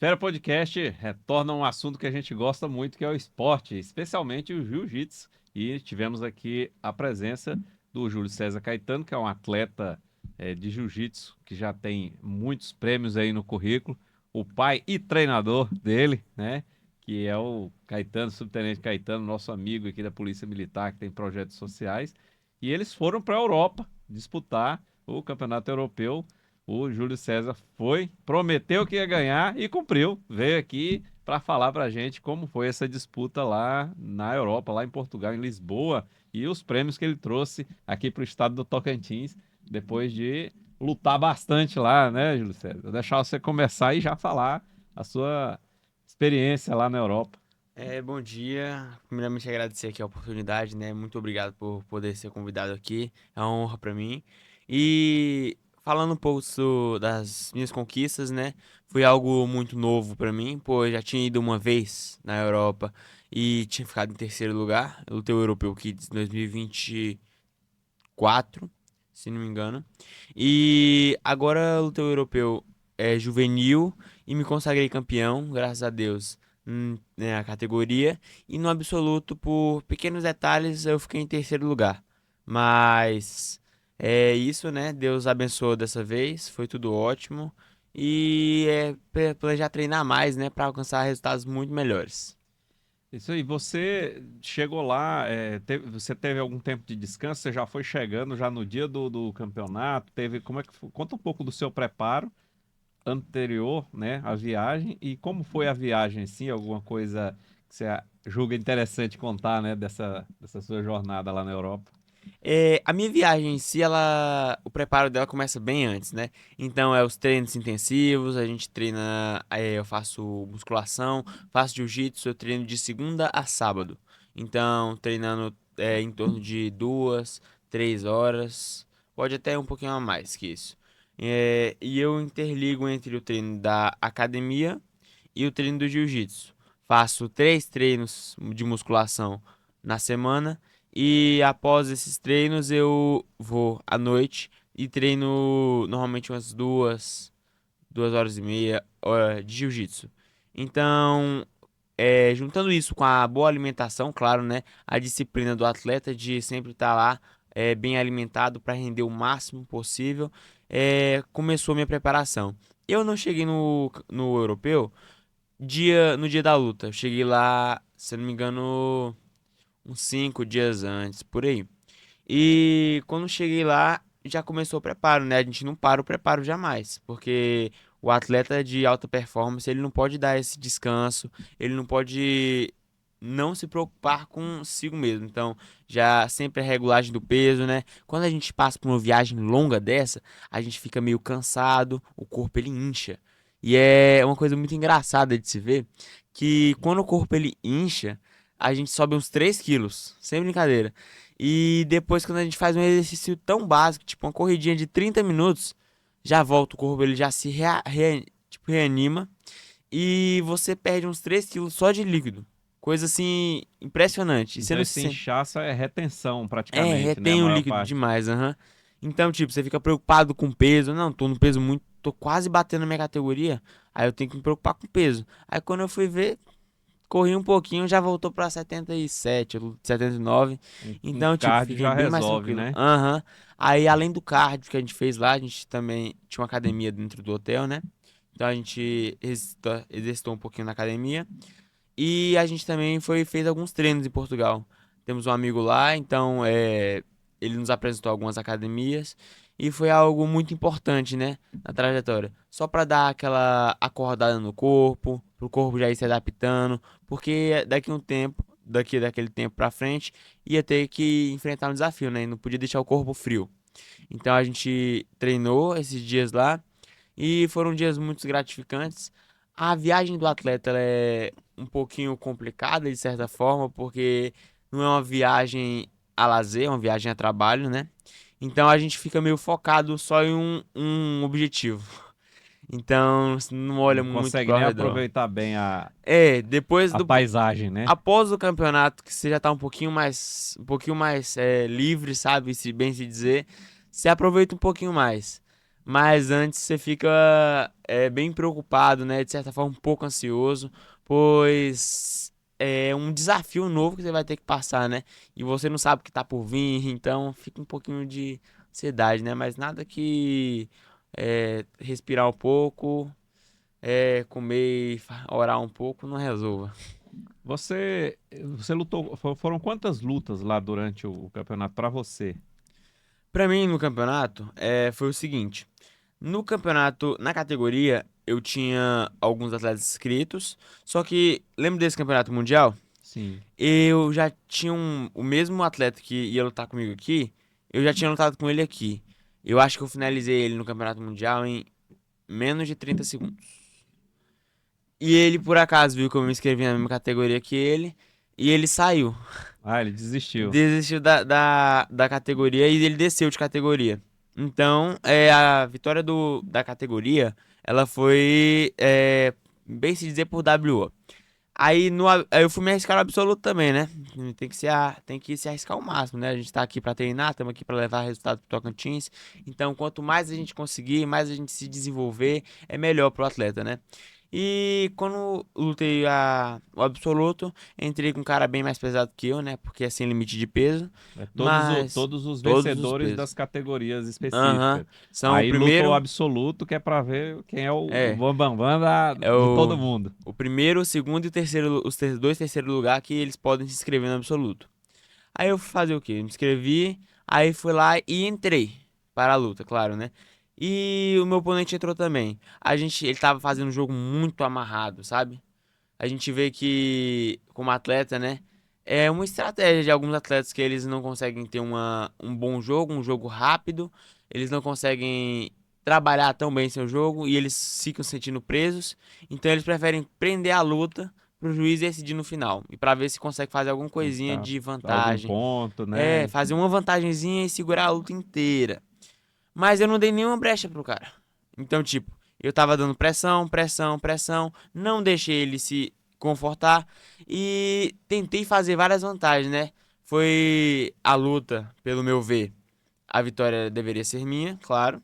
Esfera Podcast retorna a um assunto que a gente gosta muito, que é o esporte, especialmente o jiu-jitsu. E tivemos aqui a presença do Júlio César Caetano, que é um atleta de jiu-jitsu, que já tem muitos prêmios aí no currículo. O pai e treinador dele, né? Que é o Caetano, subtenente Caetano, nosso amigo aqui da Polícia Militar, que tem projetos sociais. E eles foram para a Europa disputar o Campeonato Europeu. O Júlio César foi, prometeu que ia ganhar e cumpriu. Veio aqui para falar para a gente como foi essa disputa lá na Europa, lá em Portugal, em Lisboa, e os prêmios que ele trouxe aqui para o estado do Tocantins, depois de lutar bastante lá, né, Júlio César? Vou deixar você começar e já falar a sua experiência lá na Europa. Bom dia. Primeiramente agradecer aqui a oportunidade, né? Muito obrigado por poder ser convidado aqui. É uma honra para mim. E falando um pouco das minhas conquistas, né? Foi algo muito novo para mim, pois já tinha ido uma vez na Europa e tinha ficado em terceiro lugar. Eu lutei o Europeu Kids 2024, se não me engano. E agora eu lutei o Europeu juvenil e me consagrei campeão, graças a Deus, na categoria. E no absoluto, por pequenos detalhes, eu fiquei em terceiro lugar. Mas é isso, né? Deus abençoou dessa vez, foi tudo ótimo. E planejar treinar mais, né, para alcançar resultados muito melhores. Isso aí, você chegou lá, você teve algum tempo de descanso? Você já foi chegando já no dia do campeonato? Teve, como é que foi? Conta um pouco do seu preparo anterior, né, à viagem e como foi a viagem, sim, alguma coisa que você julga interessante contar, né, dessa sua jornada lá na Europa. A minha viagem em si, o preparo dela começa bem antes, né? Então, os treinos intensivos, a gente treina, eu faço musculação, faço jiu-jitsu, eu treino de segunda a sábado. Então, treinando em torno de 2, 3 horas, pode até um pouquinho a mais que isso. E eu interligo entre o treino da academia e o treino do jiu-jitsu. Faço 3 treinos de musculação na semana e após esses treinos eu vou à noite e treino normalmente umas 2, 2 horas e meia de jiu-jitsu. Então, juntando isso com a boa alimentação, claro, né? A disciplina do atleta de sempre estar lá bem alimentado para render o máximo possível, começou a minha preparação. Eu não cheguei no europeu no dia da luta. Eu cheguei lá, se eu não me engano, uns 5 dias antes, por aí. E quando cheguei lá, já começou o preparo, né? A gente não para o preparo jamais, porque o atleta de alta performance, ele não pode dar esse descanso, ele não pode não se preocupar consigo mesmo. Então, já sempre a regulagem do peso, né? Quando a gente passa por uma viagem longa dessa, a gente fica meio cansado, o corpo ele incha. E é uma coisa muito engraçada de se ver que quando o corpo ele incha, a gente sobe uns 3 quilos, sem brincadeira. E depois, quando a gente faz um exercício tão básico, tipo uma corridinha de 30 minutos, já volta o corpo, ele já se tipo, reanima. E você perde uns 3 quilos só de líquido. Coisa assim, impressionante. E você Então não se esse sente. inchaço é retenção praticamente, né, a Retém o maior líquido parte. demais, aham. Então, tipo, você fica preocupado com o peso. Não, tô no peso muito. Tô quase batendo na minha categoria. Aí eu tenho que me preocupar com o peso. Aí quando eu fui ver, corri um pouquinho, já voltou pra 77, 79. Um Então, tipo, cardio fiquei já bem mais resolve, tranquilo. né? Aham. Aí, além do cardio que a gente fez lá, a gente também tinha uma academia dentro do hotel, né? Então a gente exercitou um pouquinho na academia. E a gente também fez alguns treinos em Portugal. Temos um amigo lá, então ele nos apresentou algumas academias. E foi algo muito importante, né? Na trajetória. Só para dar aquela acordada no corpo, pro corpo já ir se adaptando. Porque daqui um tempo, daquele tempo pra frente, ia ter que enfrentar um desafio, né? E não podia deixar o corpo frio. Então a gente treinou esses dias lá e foram dias muito gratificantes. A viagem do atleta ela é um pouquinho complicada de certa forma, porque não é uma viagem a lazer, é uma viagem a trabalho, né? Então a gente fica meio focado só em um objetivo. Então não olha Não muito consegue para o nem redor. aproveitar bem Depois a do paisagem, né? após o campeonato que você já tá um pouquinho mais livre, sabe, se bem se dizer, você aproveita um pouquinho mais. Mas antes você fica bem preocupado, né? De certa forma, um pouco ansioso, pois é um desafio novo que você vai ter que passar, né? E você não sabe o que tá por vir, então fica um pouquinho de ansiedade, né? Mas nada que respirar um pouco, comer e orar um pouco não resolva. Você lutou, foram quantas lutas lá durante o campeonato para você? Pra mim, no campeonato, foi o seguinte. No campeonato, na categoria, eu tinha alguns atletas inscritos, só que, lembra desse campeonato mundial? Sim. Eu já tinha o mesmo atleta que ia lutar comigo aqui, eu já tinha lutado com ele aqui. Eu acho que eu finalizei ele no campeonato mundial em menos de 30 segundos. E ele, por acaso, viu que eu me inscrevi na mesma categoria que ele, e ele saiu. Ah, ele desistiu. Desistiu da categoria e ele desceu de categoria. Então, a vitória da categoria, ela foi, bem se dizer, por WO. Aí, aí eu fui me arriscar no absoluto também, né? Tem que se arriscar ao máximo, né? A gente tá aqui pra treinar, estamos aqui pra levar resultado pro Tocantins. Então, quanto mais a gente conseguir, mais a gente se desenvolver, é melhor pro atleta, né? E quando lutei o absoluto, entrei com um cara bem mais pesado que eu, né? Porque é sem limite de peso. É Mas todos os todos os vencedores pesos. das categorias Aham. específicas. São o Aí luta o primeiro. absoluto, que é pra ver quem é o É. bambambam É de todo mundo. o primeiro, o segundo e o terceiro. Dois terceiros lugar que eles podem se inscrever no absoluto. Aí eu fui fazer o quê? Me inscrevi, aí fui lá e entrei para a luta, claro, né? E o meu oponente entrou também. Ele tava fazendo um jogo muito amarrado, sabe? A gente vê que, como atleta, né? É uma estratégia de alguns atletas que eles não conseguem ter um bom jogo, um jogo rápido, eles não conseguem trabalhar tão bem seu jogo e eles ficam se sentindo presos. Então eles preferem prender a luta pro juiz decidir no final e para ver se consegue fazer alguma coisinha Tentar de algum vantagem. ponto, né? Fazer uma vantagenzinha e segurar a luta inteira. Mas eu não dei nenhuma brecha pro cara. Então, tipo, eu tava dando pressão, pressão, pressão, não deixei ele se confortar e tentei fazer várias vantagens, né? Foi a luta, pelo meu ver, a vitória deveria ser minha, claro.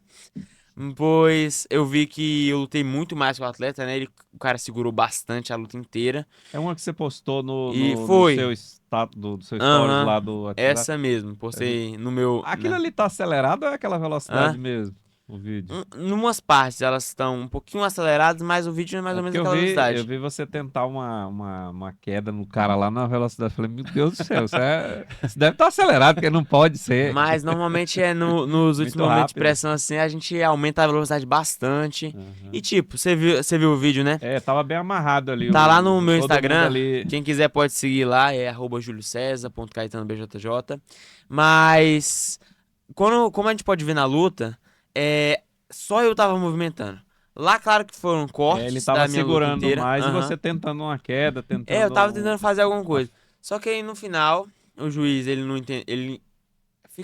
Pois eu vi que eu lutei muito mais com o atleta, né? O cara segurou bastante a luta inteira. É uma que você postou E no foi. seu status, do seu stories Aham. lá do WhatsApp. Essa mesmo. Postei no meu. Aquilo ali tá acelerado ou é aquela velocidade Hã? mesmo? O vídeo? Numas partes elas estão um pouquinho aceleradas, mas o vídeo é mais É ou menos porque aquela eu velocidade. vi você tentar uma queda no cara lá na velocidade. Falei, meu Deus do céu, isso deve estar acelerado, porque não pode ser. Mas normalmente nos últimos Muito momentos de rápido. pressão assim, a gente aumenta a velocidade bastante. E Aham. tipo, você viu o vídeo, né? É, tava bem amarrado ali, Tá lá no meu todo mundo Instagram. ali. Quem quiser pode seguir lá, é @juliocesar.caetanobjj. Mas como a gente pode ver na luta, só eu tava movimentando. Lá, claro que foram É, ele cortes tava da minha luta segurando inteira. mais e Aham. você tentando uma queda, Eu tentando tava tentando fazer alguma uma... coisa. Só que aí no final, o juiz, ele não entende,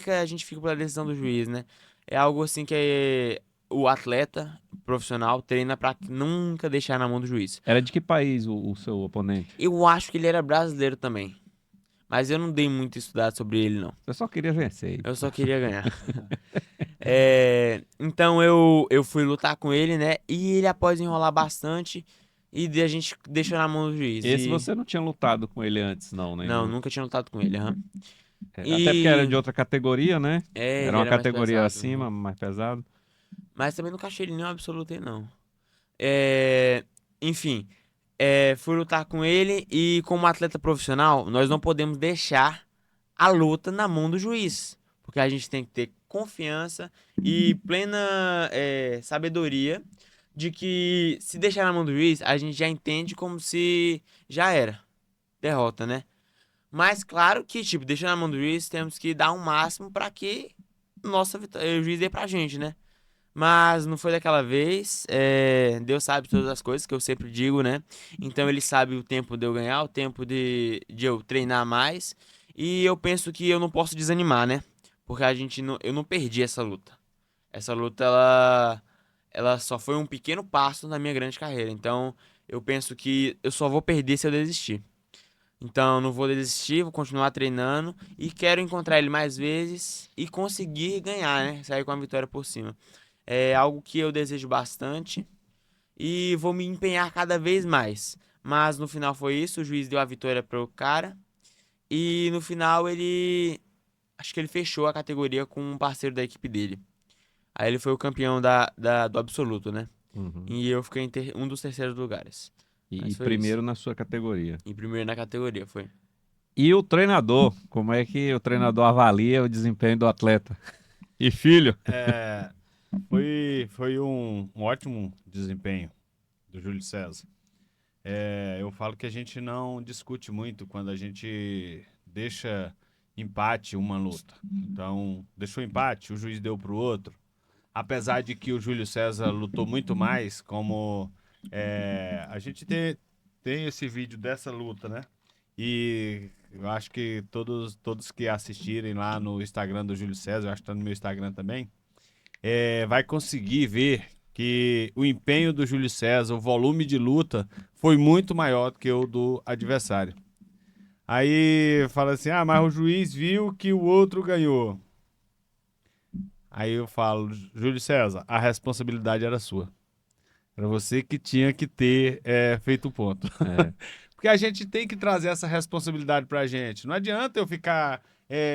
a gente fica pela decisão do juiz, né? É algo assim que o atleta profissional treina pra nunca deixar na mão do juiz. Era de que país o seu oponente? Eu acho que ele era brasileiro também, mas eu não dei muito estudado sobre ele não. Você só queria vencer. Eu só queria ganhar. Então eu fui lutar com ele, né? E ele após enrolar bastante a gente deixou na mão do juiz. Esse E você não tinha lutado com ele antes, não, não, nenhum. nunca tinha lutado com ele, aham. Até porque era E de outra categoria, né? Era ele uma era mais categoria pesado. acima, Aham. mais pesado. Mas também nunca achei ele nenhum absoluto aí, não. Enfim, fui lutar com ele e como atleta profissional, nós não podemos deixar a luta na mão do juiz. Porque a gente tem que ter confiança e plena sabedoria de que se deixar na mão do juiz, a gente já entende como se já era. Derrota, né? Mas claro que, tipo, deixando na mão do juiz, temos que dar o máximo para que o juiz dê pra gente, né? Mas não foi daquela vez. Deus sabe todas as coisas que eu sempre digo, né? Então ele sabe o tempo de eu ganhar, o tempo de eu treinar mais. E eu penso que eu não posso desanimar, né? Porque eu não perdi essa luta. Essa luta, ela só foi um pequeno passo na minha grande carreira. Então eu penso que eu só vou perder se eu desistir. Então, não vou desistir, vou continuar treinando e quero encontrar ele mais vezes e conseguir ganhar, né? Sair com a vitória por cima. É algo que eu desejo bastante e vou me empenhar cada vez mais. Mas no final foi isso, o juiz deu a vitória pro cara e no final acho que ele fechou a categoria com um parceiro da equipe dele. Aí ele foi o campeão do absoluto, né? Uhum. E eu fiquei em um dos terceiros lugares. E Mas foi isso. primeiro na sua categoria. Em primeiro na categoria, foi. E o treinador, como é que o treinador avalia o desempenho do atleta? E filho? É, foi um ótimo desempenho do Júlio César. Eu falo que a gente não discute muito quando a gente deixa empate uma luta. Então, deixou empate, o juiz deu para o outro. Apesar de que o Júlio César lutou muito mais, como a gente tem esse vídeo dessa luta, né? E eu acho que todos que assistirem lá no Instagram do Júlio César, eu acho que tá no meu Instagram também, vai conseguir ver que o empenho do Júlio César, o volume de luta, foi muito maior do que o do adversário. Aí fala assim, mas o juiz viu que o outro ganhou. Aí eu falo, Júlio César, a responsabilidade era sua. Era você que tinha que ter feito o ponto. É. Porque a gente tem que trazer essa responsabilidade pra gente. Não adianta eu ficar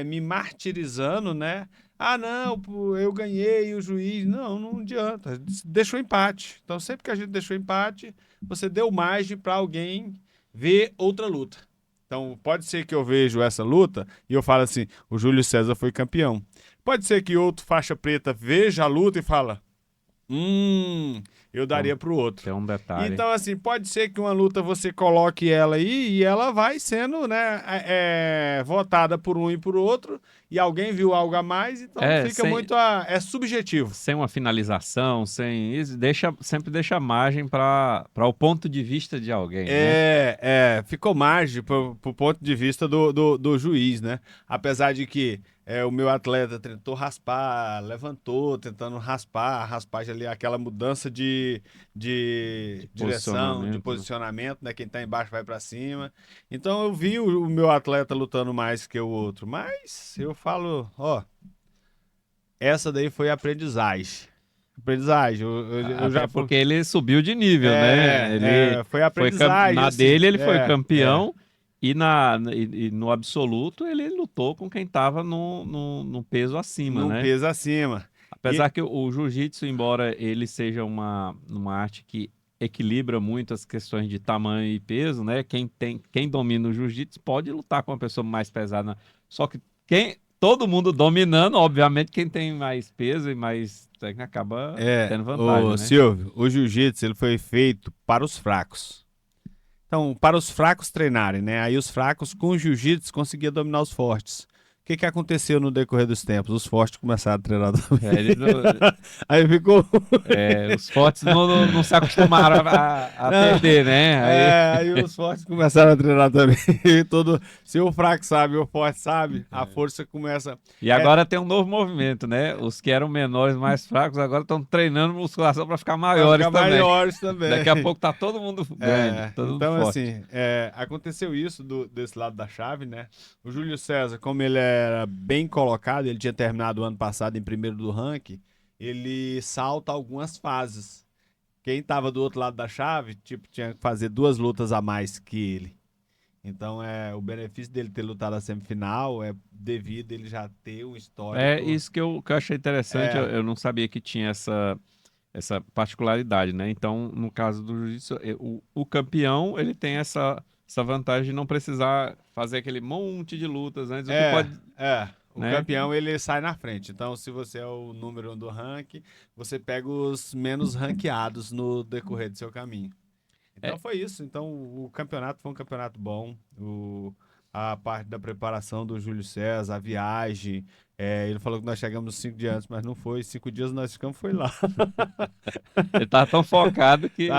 me martirizando, né? Ah, não, pô, eu ganhei o juiz. Não, não adianta. Deixou empate. Então, sempre que a gente deixou empate, você deu margem para alguém ver outra luta. Então, pode ser que eu vejo essa luta e eu falo assim, o Júlio César foi campeão. Pode ser que outro faixa preta veja a luta e fala, eu daria pro outro. Tem um detalhe. Então, assim, pode ser que uma luta você coloque ela aí e ela vai sendo, né, votada por um e por outro, e alguém viu algo a mais, então fica muito subjetivo. Sem uma finalização, sem isso, sempre deixa margem para o ponto de vista de alguém, né? Ficou margem pro ponto de vista do juiz, né? Apesar de que o meu atleta tentou raspar, levantou, tentando raspar, a raspagem ali, aquela mudança de direção, de posicionamento, né? Quem tá embaixo vai para cima. Então eu vi o meu atleta lutando mais que o outro, mas eu falo, essa daí foi aprendizagem. Eu já porque ele subiu de nível, né? Ele foi aprendizagem. Na assim, dele ele foi campeão. E no absoluto ele lutou com quem estava no peso acima, né? No peso acima. Apesar que o jiu-jitsu, embora ele seja uma arte que equilibra muito as questões de tamanho e peso, né? Quem domina o jiu-jitsu pode lutar com uma pessoa mais pesada. Só que todo mundo dominando, obviamente, quem tem mais peso e mais técnica acaba tendo vantagem, né? Silvio, o jiu-jitsu ele foi feito para os fracos. Então, para os fracos treinarem, né? Aí os fracos com o jiu-jitsu conseguiam dominar os fortes. O que aconteceu no decorrer dos tempos? Os fortes começaram a treinar também. Aí ficou... os fortes não se acostumaram a perder, né? Aí os fortes começaram a treinar também. Se o fraco sabe, o forte sabe, a força começa... E agora tem um novo movimento, né? Os que eram menores, mais fracos, agora estão treinando musculação para ficar maiores também. Daqui a pouco tá todo mundo grande, todo mundo forte. Assim, aconteceu isso desse lado da chave, né? O Júlio César, como ele era bem colocado, ele tinha terminado o ano passado em primeiro do ranking, ele salta algumas fases. Quem estava do outro lado da chave, tinha que fazer 2 lutas a mais que ele. Então, o benefício dele ter lutado a semifinal é devido a ele já ter um histórico. É isso que eu achei interessante, eu não sabia que tinha essa particularidade, né? Então, no caso do jiu-jitsu, o campeão, ele tem essa vantagem de não precisar fazer aquele monte de lutas antes. O campeão, ele sai na frente. Então, se você é o número 1 do ranking, você pega os menos ranqueados no decorrer do seu caminho. Então, foi isso. Então, o campeonato foi um campeonato bom. A parte da preparação do Júlio César, a viagem. Ele falou que nós chegamos 5 dias antes, mas não foi. 5 dias nós ficamos, foi lá. Ele tava tão focado que...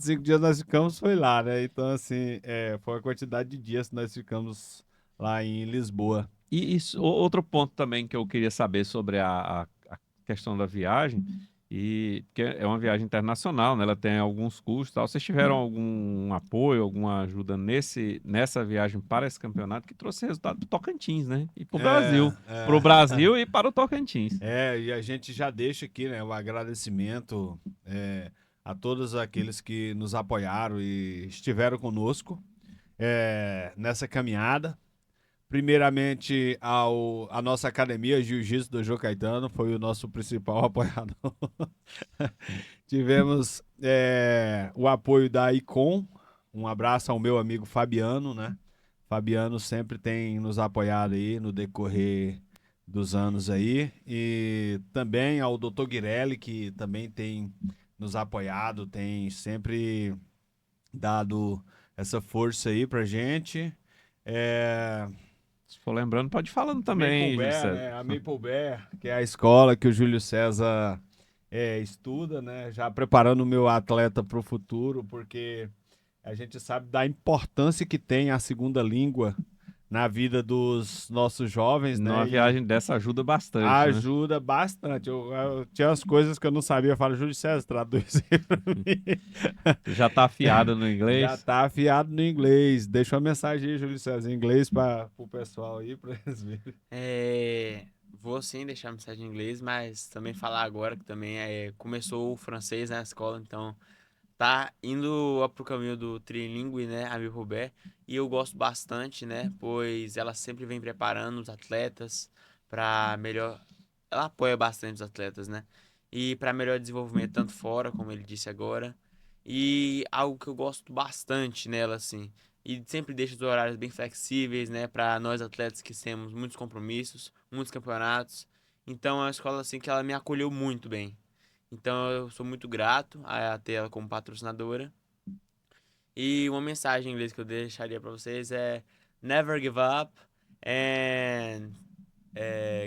5 dias nós ficamos, foi lá, né? Então, assim, foi a quantidade de dias que nós ficamos lá em Lisboa. E outro ponto também que eu queria saber sobre a questão da viagem, E porque é uma viagem internacional, né? Ela tem alguns custos, e tal. Vocês tiveram algum apoio, alguma ajuda nessa viagem para esse campeonato que trouxe resultado para o Tocantins, né? E para o Brasil, para o Brasil e para o Tocantins. E a gente já deixa aqui, né, o agradecimento a todos aqueles que nos apoiaram e estiveram conosco nessa caminhada. Primeiramente, a nossa academia Jiu-Jitsu do Jô Caetano foi o nosso principal apoiador. Tivemos o apoio da Icom. Um abraço ao meu amigo Fabiano, né? Fabiano sempre tem nos apoiado aí no decorrer dos anos aí. E também ao Dr. Guirelli, que também tem nos apoiado, tem sempre dado essa força aí pra gente. Se for lembrando, pode ir falando Maple também, Júlio Bear, César. né? A Maple Bear, que é a escola que o Júlio César estuda, né? Já preparando o meu atleta para o futuro, porque a gente sabe da importância que tem a segunda língua na vida dos nossos jovens, Numa né? viagem dessa ajuda bastante, né? Ajuda bastante. Eu tinha as coisas que eu não sabia. Eu falo, Júlio César, traduz aí pra mim. Já tá afiado no Já inglês. tá afiado no inglês. Deixa uma mensagem aí, Júlio César, em inglês para o pessoal aí, para eles verem. Vou sim deixar mensagem em inglês, mas também falar agora que também começou o francês na escola, então tá indo pro caminho do trilingue, né, a Robert, e eu gosto bastante, né, pois ela sempre vem preparando os atletas para melhor, ela apoia bastante os atletas, né, e para melhor desenvolvimento tanto fora, como ele disse agora, e algo que eu gosto bastante nela, assim, e sempre deixa os horários bem flexíveis, né, para nós atletas que temos muitos compromissos, muitos campeonatos, então é uma escola assim que ela me acolheu muito bem. Então eu sou muito grato a ter ela como patrocinadora. E uma mensagem em inglês que eu deixaria para vocês é Never give up and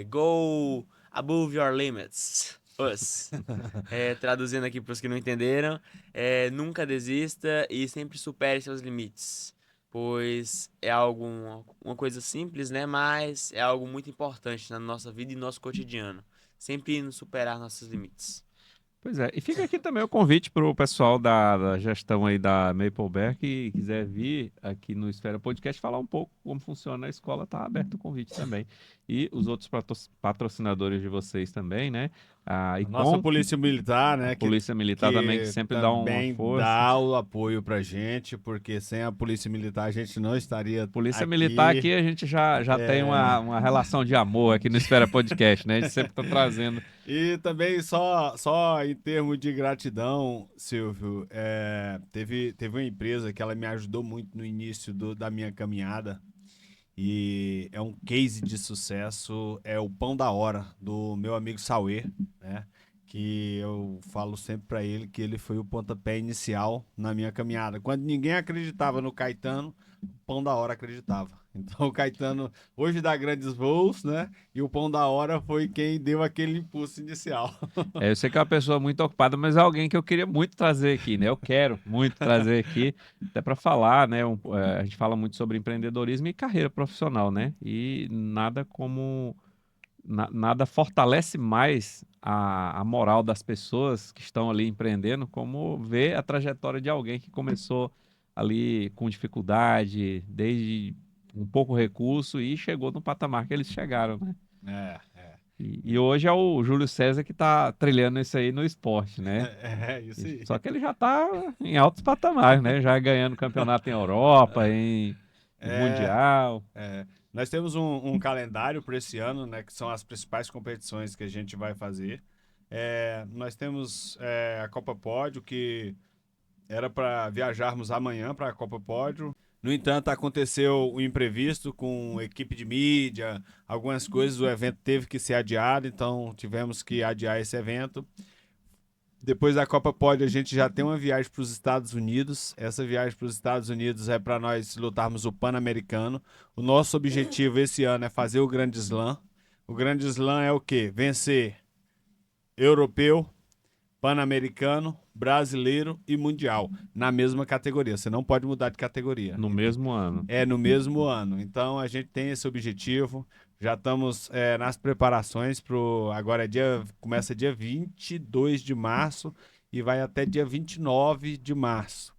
go above your limits. Us. Traduzindo aqui para os que não entenderam, nunca desista e sempre supere seus limites. Pois é algo, uma coisa simples, né? Mas é algo muito importante na nossa vida e no nosso cotidiano. Sempre nos superar nossos limites. Pois é, e fica aqui também o convite para o pessoal da gestão aí da Maple Bear que quiser vir aqui no Esfera Podcast falar um pouco como funciona a escola, tá aberto o convite também. E os outros patrocinadores de vocês também, né? A A nossa ICOM, Polícia Militar, a né, Polícia Militar também, que que sempre dá uma também força. dá o apoio pra gente, porque sem a Polícia Militar a gente não estaria Polícia Militar aqui. aqui a gente já tem uma relação de amor aqui no Esfera Podcast, né? A gente sempre tá trazendo. E também só em termos de gratidão, Silvio, teve uma empresa que ela me ajudou muito no início da minha caminhada e é um case de sucesso, é o Pão da Hora, do meu amigo Sauê, né? Que eu falo sempre para ele que ele foi o pontapé inicial na minha caminhada. Quando ninguém acreditava no Caetano, o Pão da Hora acreditava. Então o Caetano hoje dá grandes voos, né? E o Pão da Hora foi quem deu aquele impulso inicial. Eu sei que é uma pessoa muito ocupada, mas é alguém que eu queria muito trazer aqui, né? Eu quero muito trazer aqui, até para falar, né? A gente fala muito sobre empreendedorismo e carreira profissional, né? E nada como nada fortalece mais a moral das pessoas que estão ali empreendendo, como ver a trajetória de alguém que começou ali com dificuldade, desde um pouco recurso e chegou no patamar que eles chegaram, né? E hoje é o Júlio César que está trilhando isso aí no esporte, né? Isso aí. Só que ele já está em altos patamares, né? Já ganhando campeonato em Europa, em É, Mundial. Nós temos um calendário para esse ano, né? Que são as principais competições que a gente vai fazer. Nós temos a Copa Pódio, que era para viajarmos amanhã para a Copa Pódio. No entanto, aconteceu o imprevisto com equipe de mídia, algumas coisas, o evento teve que ser adiado, então tivemos que adiar esse evento. Depois da Copa Pódio, a gente já tem uma viagem para os Estados Unidos. Essa viagem para os Estados Unidos é para nós lutarmos o Pan-Americano. O nosso objetivo esse ano é fazer o Grande Slam. O Grande Slam é o quê? Vencer europeu, Pan-Americano, Brasileiro e Mundial, na mesma categoria. Você não pode mudar de categoria. No mesmo ano. É, no mesmo ano. Então, a gente tem esse objetivo. Já estamos nas preparações agora começa dia 22 de março e vai até dia 29 de março.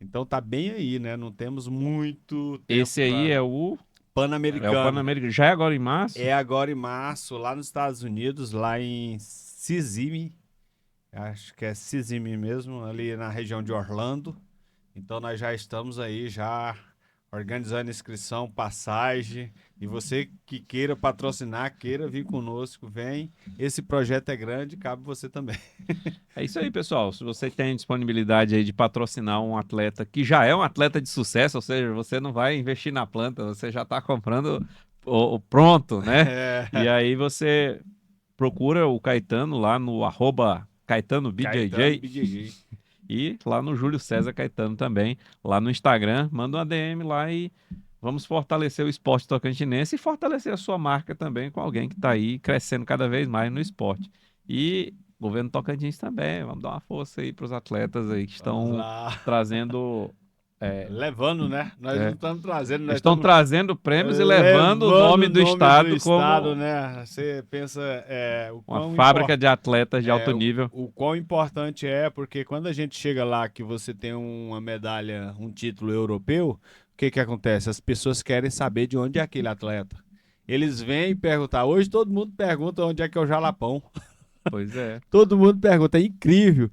Então, tá bem aí, né? Não temos muito tempo. Esse aí é o Pan-Americano. Pan-Americano. Já é agora em março? É agora em março, lá nos Estados Unidos, lá em Kissimmee. Acho que é Kissimmee mesmo, ali na região de Orlando. Então nós já estamos aí, já organizando inscrição, passagem. E você que queira patrocinar, queira vir conosco, vem. Esse projeto é grande, cabe você também. É isso aí, pessoal. Se você tem disponibilidade aí de patrocinar um atleta que já é um atleta de sucesso, ou seja, você não vai investir na planta, você já está comprando o pronto, né? E aí você procura o Caetano lá no @CaetanoBJJ Caetano BJJ. e lá no Júlio César Caetano também, lá no Instagram. Manda uma DM lá e vamos fortalecer o esporte tocantinense e fortalecer a sua marca também com alguém que está aí crescendo cada vez mais no esporte. E governo Tocantins também, vamos dar uma força aí para os atletas aí que Vamos estão lá. trazendo... Levando, né? Nós não estamos trazendo, nós estão estamos trazendo prêmios e levando o nome do estado como né? Você pensa o uma quão fábrica de atletas de alto o nível. quão importante é, porque quando a gente chega lá que você tem uma medalha, um título europeu, o que que acontece? As pessoas querem saber de onde é aquele atleta. Eles vêm perguntar. Hoje todo mundo pergunta onde é que é o Jalapão. Pois é. Todo mundo pergunta, é incrível.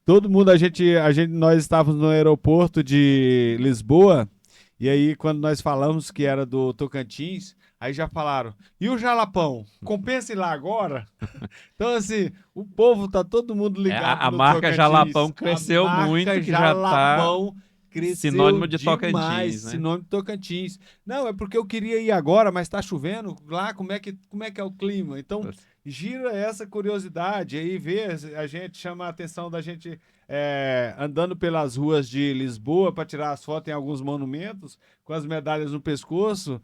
Todo mundo, nós estávamos no aeroporto de Lisboa, e aí quando nós falamos que era do Tocantins, aí já falaram, e o Jalapão? Compensa ir lá agora? Então assim, o povo tá todo mundo ligado A no marca Tocantins. Jalapão cresceu A marca muito, que Jalapão já tá cresceu sinônimo de demais, Tocantins, né? sinônimo de Tocantins. Não, é porque eu queria ir agora, mas tá chovendo lá, como é que é o clima? Então, gira essa curiosidade aí, a gente chama a atenção da gente andando pelas ruas de Lisboa para tirar as fotos em alguns monumentos, com as medalhas no pescoço,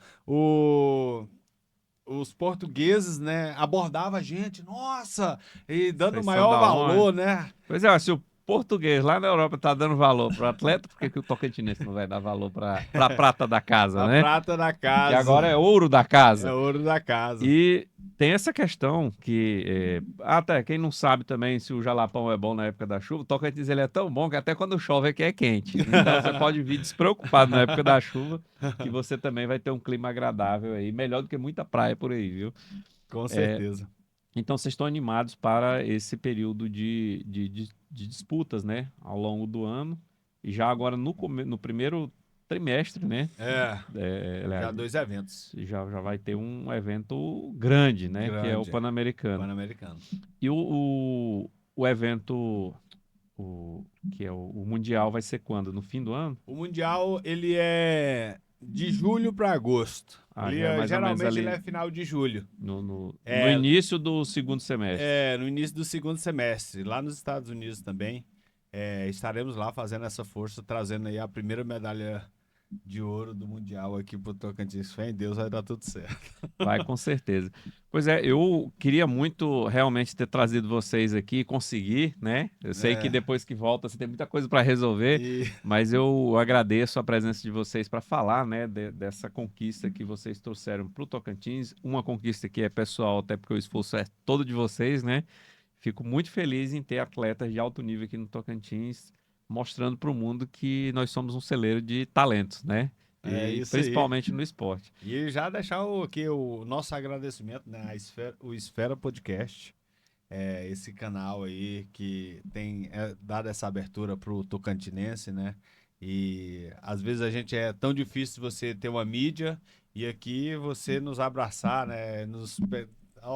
os portugueses, né, abordavam a gente, nossa, e dando Vocês maior são da valor, onde? né? Pois é, se o português lá na Europa tá dando valor pro atleta, por que o tocantinense não vai dar valor pra prata da casa, A né? prata da casa. Que agora é ouro da casa. É ouro da casa. E tem essa questão que, até quem não sabe também se o Jalapão é bom na época da chuva, o Tocantins ele é tão bom que até quando chove aqui é quente. Então você pode vir despreocupado na época da chuva, que você também vai ter um clima agradável aí, melhor do que muita praia por aí, viu? Com certeza. Então vocês estão animados para esse período de disputas, né? Ao longo do ano. E já agora no primeiro trimestre, né? Já Aliás, 2 eventos. já vai ter um evento grande, né? Que é o Grande. Pan-Americano. Pan-Americano. E o evento, que é o Mundial, vai ser quando? No fim do ano? O Mundial, ele é de julho para agosto. Já é mais ou menos Geralmente ali ele é final de julho. no início do segundo semestre. No início do segundo semestre. Lá nos Estados Unidos também. Estaremos lá fazendo essa força, trazendo aí a primeira medalha de ouro do Mundial aqui pro Tocantins. Fé em Deus, vai dar tudo certo. Vai, com certeza. Pois é, eu queria muito realmente ter trazido vocês aqui e conseguir, né? Eu sei que depois que volta você tem muita coisa para resolver, mas eu agradeço a presença de vocês para falar, né, dessa conquista que vocês trouxeram para o Tocantins. Uma conquista que é pessoal, até porque o esforço é todo de vocês, né? Fico muito feliz em ter atletas de alto nível aqui no Tocantins, mostrando para o mundo que nós somos um celeiro de talentos, né? Isso principalmente aí. no esporte. E já deixar aqui o nosso agradecimento, né? O Esfera Podcast, esse canal aí que tem dado essa abertura pro tocantinense, né? E às vezes a gente é tão difícil você ter uma mídia e aqui você nos abraçar, né?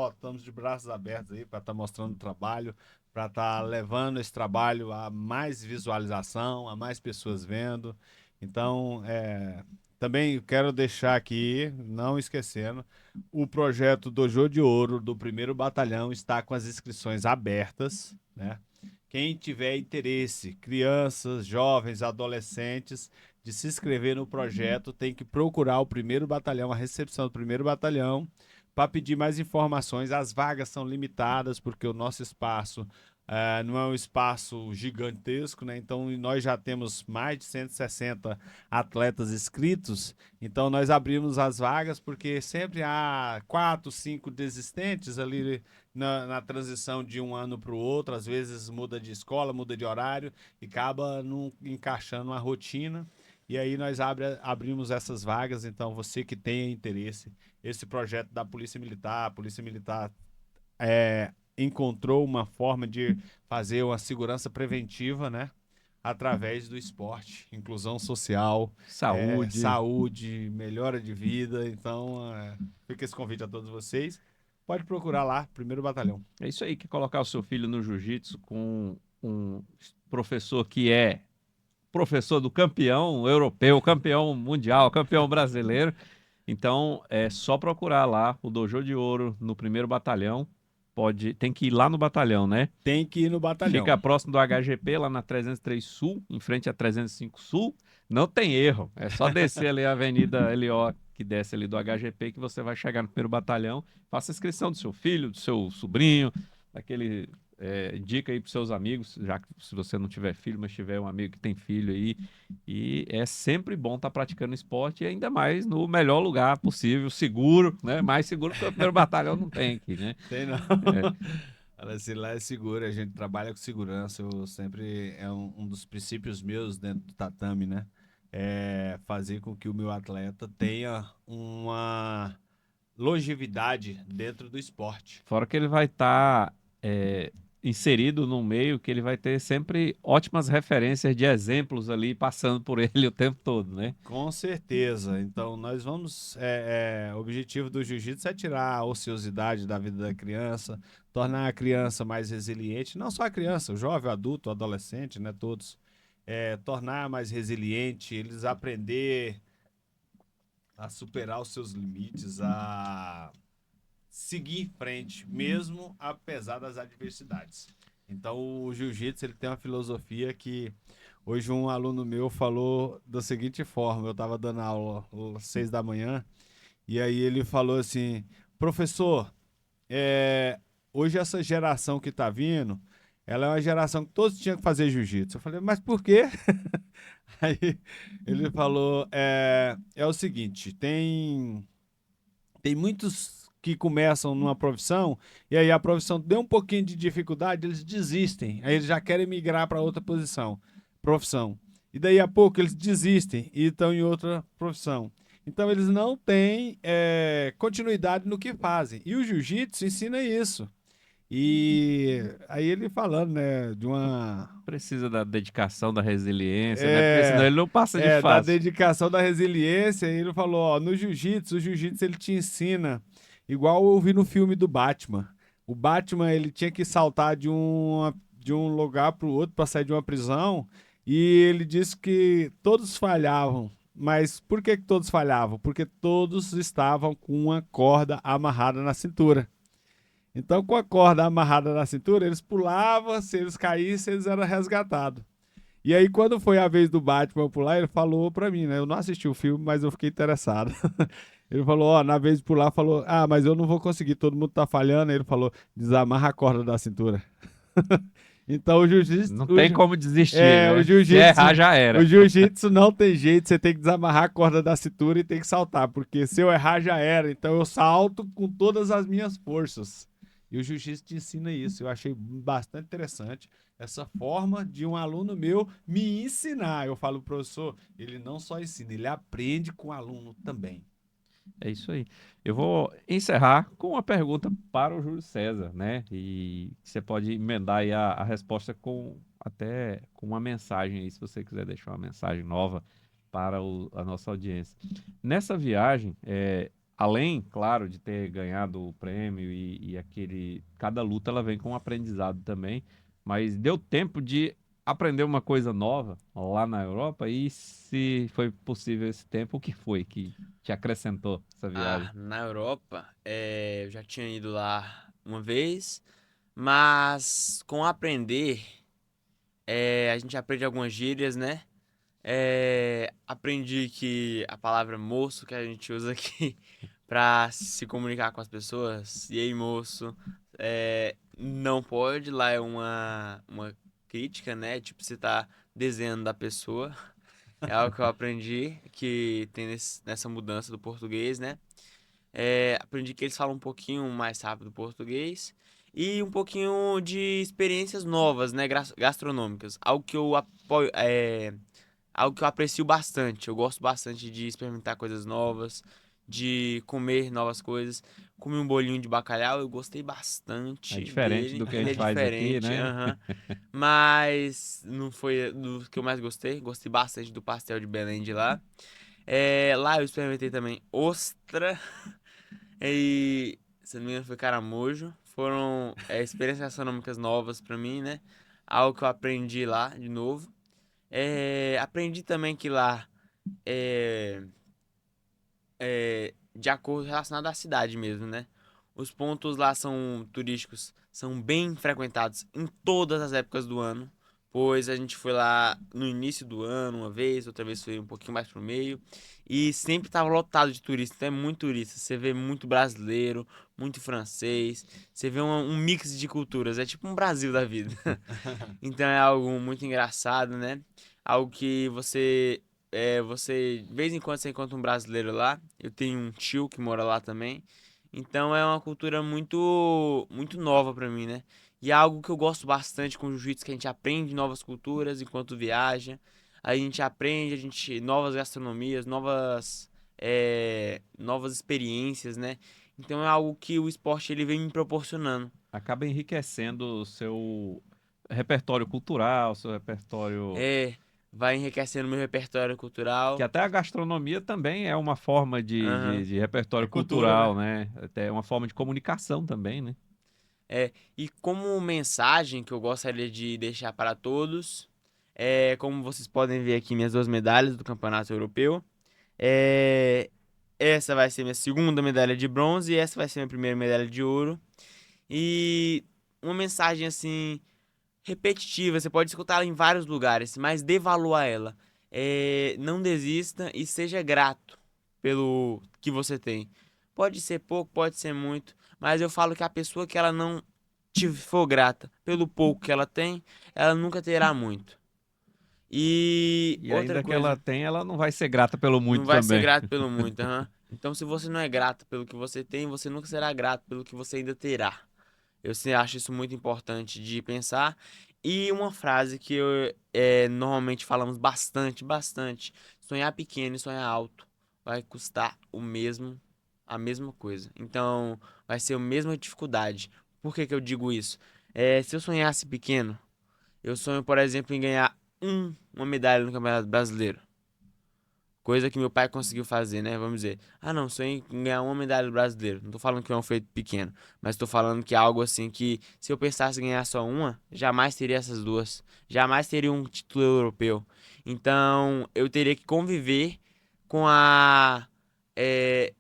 Estamos de braços abertos aí para estar mostrando o trabalho, para estar levando esse trabalho a mais visualização, a mais pessoas vendo. Então, também quero deixar aqui, não esquecendo, o projeto Dojo de Ouro do 1º Batalhão está com as inscrições abertas, né? Quem tiver interesse, crianças, jovens, adolescentes, de se inscrever no projeto, tem que procurar o 1º Batalhão, a recepção do 1º Batalhão, para pedir mais informações. As vagas são limitadas, porque o nosso espaço Não é um espaço gigantesco, né? Então nós já temos mais de 160 atletas inscritos. Então nós abrimos as vagas porque sempre há 4, 5 desistentes ali na transição de um ano para o outro. Às vezes muda de escola, muda de horário e acaba não encaixando uma rotina. E aí nós abrimos essas vagas. Então você que tenha interesse, esse projeto da Polícia Militar, a Polícia Militar encontrou uma forma de fazer uma segurança preventiva, né? Através do esporte, inclusão social, Saúde. saúde, melhora de vida. Então, fica esse convite a todos vocês. Pode procurar lá, primeiro batalhão. É isso aí, que colocar o seu filho no jiu-jitsu com um professor que é professor do campeão europeu, campeão mundial, campeão brasileiro. Então, é só procurar lá o Dojo de Ouro no primeiro batalhão. Tem que ir lá no batalhão, né? Tem que ir no batalhão. Fica próximo do HGP, lá na 303 Sul, em frente à 305 Sul. Não tem erro. É só descer ali a Avenida LO, que desce ali do HGP, que você vai chegar no primeiro batalhão. Faça a inscrição do seu filho, do seu sobrinho, daquele. Dica aí para seus amigos, já que se você não tiver filho, mas tiver um amigo que tem filho aí. E é sempre bom estar praticando esporte, e ainda mais no melhor lugar possível, seguro, né? Mais seguro que o primeiro batalhão não tem aqui, né? Tem não. Fala assim, lá é seguro, a gente trabalha com segurança. Eu sempre é um dos princípios meus dentro do tatame, né? É fazer com que o meu atleta tenha uma longevidade dentro do esporte. Fora que ele vai estar inserido num meio que ele vai ter sempre ótimas referências de exemplos ali passando por ele o tempo todo, né? Com certeza. Então, nós vamos. O objetivo do jiu-jitsu é tirar a ociosidade da vida da criança, tornar a criança mais resiliente, não só a criança, o jovem, o adulto, o adolescente, né? Todos. Tornar mais resiliente, eles aprender a superar os seus limites, a seguir em frente, mesmo apesar das adversidades. Então, o jiu-jitsu ele tem uma filosofia que hoje um aluno meu falou da seguinte forma: eu estava dando aula às 6 da manhã, e aí ele falou assim: professor, hoje essa geração que está vindo, ela é uma geração que todos tinham que fazer jiu-jitsu. Eu falei, mas por quê? Aí ele falou: é o seguinte, tem muitos que começam numa profissão e aí a profissão deu um pouquinho de dificuldade, eles desistem. Aí eles já querem migrar para outra profissão. E daí a pouco eles desistem e estão em outra profissão. Então eles não têm continuidade no que fazem. E o jiu-jitsu ensina isso. E aí ele falando, né, de uma... Precisa da dedicação, da resiliência, né? Porque senão ele não passa de da fase. dedicação, da resiliência. E ele falou, ó, no jiu-jitsu, o jiu-jitsu ele te ensina, igual eu vi no filme do Batman. O Batman, ele tinha que saltar de um lugar para o outro para sair de uma prisão. E ele disse que todos falhavam. Mas por que todos falhavam? Porque todos estavam com uma corda amarrada na cintura. Então, com a corda amarrada na cintura, eles pulavam, se eles caíssem, eles eram resgatados. E aí, quando foi a vez do Batman pular, ele falou pra mim, né? Eu não assisti o filme, mas eu fiquei interessado. Ele falou, ó, na vez de pular, falou, mas eu não vou conseguir, todo mundo tá falhando. Aí ele falou, desamarra a corda da cintura. Então, o jiu-jitsu... Não tem como desistir, né? o Se errar, já era. O jiu-jitsu não tem jeito, você tem que desamarrar a corda da cintura e tem que saltar, porque se eu errar, já era. Então, eu salto com todas as minhas forças. E o jiu-jitsu te ensina isso. Eu achei bastante interessante essa forma de um aluno meu me ensinar. Eu falo, professor, ele não só ensina, ele aprende com o aluno também. É isso aí. Eu vou encerrar com uma pergunta para o Júlio César, né? E você pode emendar aí a resposta até com uma mensagem aí, se você quiser deixar uma mensagem nova para a nossa audiência. Nessa viagem, além, claro, de ter ganhado o prêmio e cada luta ela vem com um aprendizado também, mas deu tempo de aprender uma coisa nova lá na Europa, e se foi possível esse tempo, o que foi que te acrescentou essa viagem? Na Europa, eu já tinha ido lá uma vez, mas com aprender, a gente aprende algumas gírias, né? Aprendi que a palavra moço que a gente usa aqui pra se comunicar com as pessoas, e aí moço, Não pode, lá é uma crítica, né? Tipo, você tá desenhando da pessoa. É algo que eu aprendi, que tem nessa mudança do português, né? Aprendi que eles falam um pouquinho mais rápido português e um pouquinho de experiências novas, né? Gastronômicas. Algo que eu aprecio bastante. Eu gosto bastante de experimentar coisas novas, de comer novas coisas. Comi um bolinho de bacalhau, eu gostei É bastante diferente do dele. que a Ele gente é faz aqui, diferente, né? aham. Mas não foi do que eu mais gostei. Gostei bastante do pastel de Belém de lá. Lá eu experimentei também ostra e, se não me engano, foi caramujo. Foram experiências gastronômicas novas pra mim, né? Algo que eu aprendi lá de novo. Aprendi também que lá é, de acordo relacionado à cidade mesmo, né? Os pontos lá são turísticos, são bem frequentados em todas as épocas do ano, pois a gente foi lá no início do ano uma vez, outra vez foi um pouquinho mais pro meio, e sempre tava lotado de turistas, então é muito turista. Você vê muito brasileiro, muito francês, você vê um mix de culturas, é tipo um Brasil da vida. Então é algo muito engraçado, né? Algo que de vez em quando você encontra um brasileiro lá. Eu tenho um tio que mora lá também. Então é uma cultura muito, muito nova pra mim, né? E é algo que eu gosto bastante com o jiu-jitsu, que a gente aprende novas culturas enquanto viaja. A gente aprende, novas gastronomias, novas experiências, né? Então é algo que o esporte ele vem me proporcionando. Acaba enriquecendo o seu repertório cultural, seu repertório. É, vai enriquecendo meu repertório Que cultural. até a gastronomia também é uma forma Aham. de É repertório cultura, cultural, né? né? Até é uma forma de comunicação também, né? E como mensagem que eu gostaria de deixar para todos, como vocês podem ver aqui, minhas duas medalhas do Campeonato Europeu. É, essa vai ser minha segunda medalha de bronze e essa vai ser minha primeira medalha de ouro. E uma mensagem assim repetitiva, você pode escutá-la em vários lugares, mas dê valor a ela. Não desista e seja grato pelo que você tem. Pode ser pouco, pode ser muito, mas eu falo que a pessoa que ela não te for grata pelo pouco que ela tem, ela nunca terá muito. E E outra ainda que ela coisa, tenha, ela não vai ser grata pelo não muito vai ser também. grato pelo muito, aham. Então, se você não é grato pelo que você tem, você nunca será grato pelo que você ainda terá. Acho isso muito importante de pensar. E uma frase que normalmente falamos bastante, bastante. Sonhar pequeno e sonhar alto vai custar a mesma coisa. Então, vai ser a mesma dificuldade. Por que que eu digo isso? Se eu sonhasse pequeno, eu sonho, por exemplo, em ganhar uma medalha no Campeonato Brasileiro. Coisa que meu pai conseguiu fazer, né? Vamos dizer. Ah, não, sonhei em ganhar uma medalha brasileira. Não tô falando que é um feito pequeno, mas tô falando que é algo assim que, se eu pensasse em ganhar só uma, jamais teria essas duas. Jamais teria um título europeu. Então, eu teria que conviver com a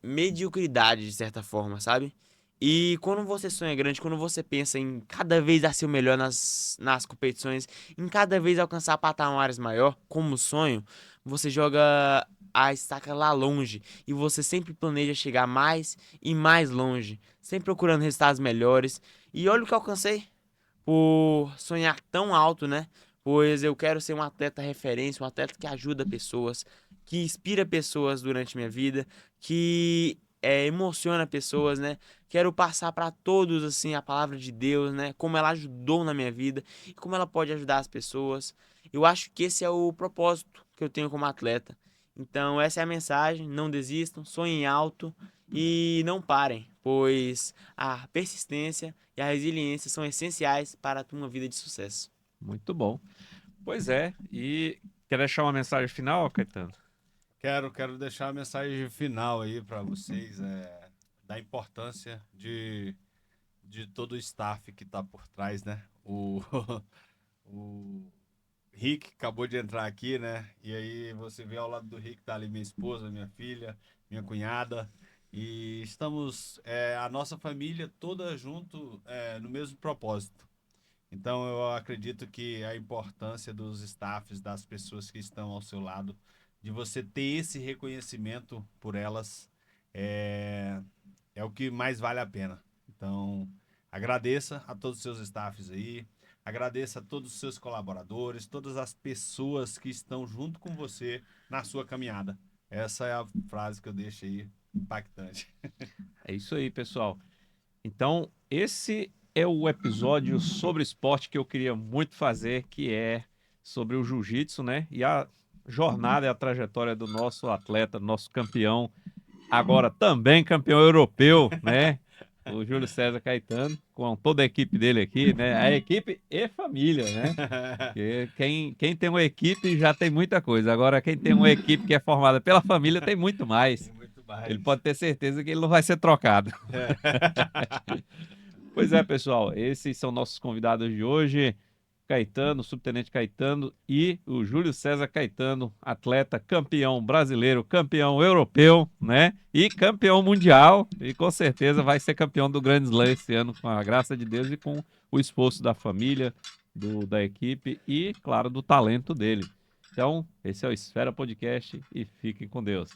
mediocridade, de certa forma, sabe? E quando você sonha grande, quando você pensa em cada vez dar seu melhor nas competições, em cada vez alcançar patamares maior, como sonho, você joga a estaca lá longe e você sempre planeja chegar mais e mais longe, sempre procurando resultados melhores. E olha o que eu alcancei por sonhar tão alto, né? Pois eu quero ser um atleta referência, um atleta que ajuda pessoas, que inspira pessoas durante minha vida, que emociona pessoas, né? Quero passar para todos assim a palavra de Deus, né? Como ela ajudou na minha vida e como ela pode ajudar as pessoas. Eu acho que esse é o propósito que eu tenho como atleta. Então, essa é a mensagem. Não desistam, sonhem alto e não parem, pois a persistência e a resiliência são essenciais para uma vida de sucesso. Muito bom. Pois é. E quer deixar uma mensagem final, Caetano? Quero deixar a mensagem final aí para vocês, da importância de todo o staff que está por trás, né? O Rick acabou de entrar aqui, né? E aí você vê ao lado do Rick tá ali minha esposa, minha filha, minha cunhada. E estamos, a nossa família toda junto, no mesmo propósito. Então eu acredito que a importância dos staffs, das pessoas que estão ao seu lado, de você ter esse reconhecimento por elas, é, é o que mais vale a pena. Então Agradeça a todos os seus staffs aí, agradeça a todos os seus colaboradores, todas as pessoas que estão junto com você na sua caminhada. Essa é a frase que eu deixo aí impactante. É isso aí, pessoal. Então, esse é o episódio sobre esporte que eu queria muito fazer, que é sobre o jiu-jitsu, né? E a jornada e a trajetória do nosso atleta, do nosso campeão, agora também campeão europeu, né? O Júlio César Caetano, com toda a equipe dele aqui, né? A equipe e família, né? Porque quem tem uma equipe já tem muita coisa. Agora, quem tem uma equipe que é formada pela família tem muito mais. Tem muito mais. Ele pode ter certeza que ele não vai ser trocado. Pois é, pessoal, esses são nossos convidados de hoje. Caetano, subtenente Caetano e o Júlio César Caetano, atleta campeão brasileiro, campeão europeu, né? E campeão mundial. E com certeza vai ser campeão do Grand Slam esse ano, com a graça de Deus e com o esforço da família, da equipe e, claro, do talento dele. Então, esse é o Esfera Podcast e fiquem com Deus.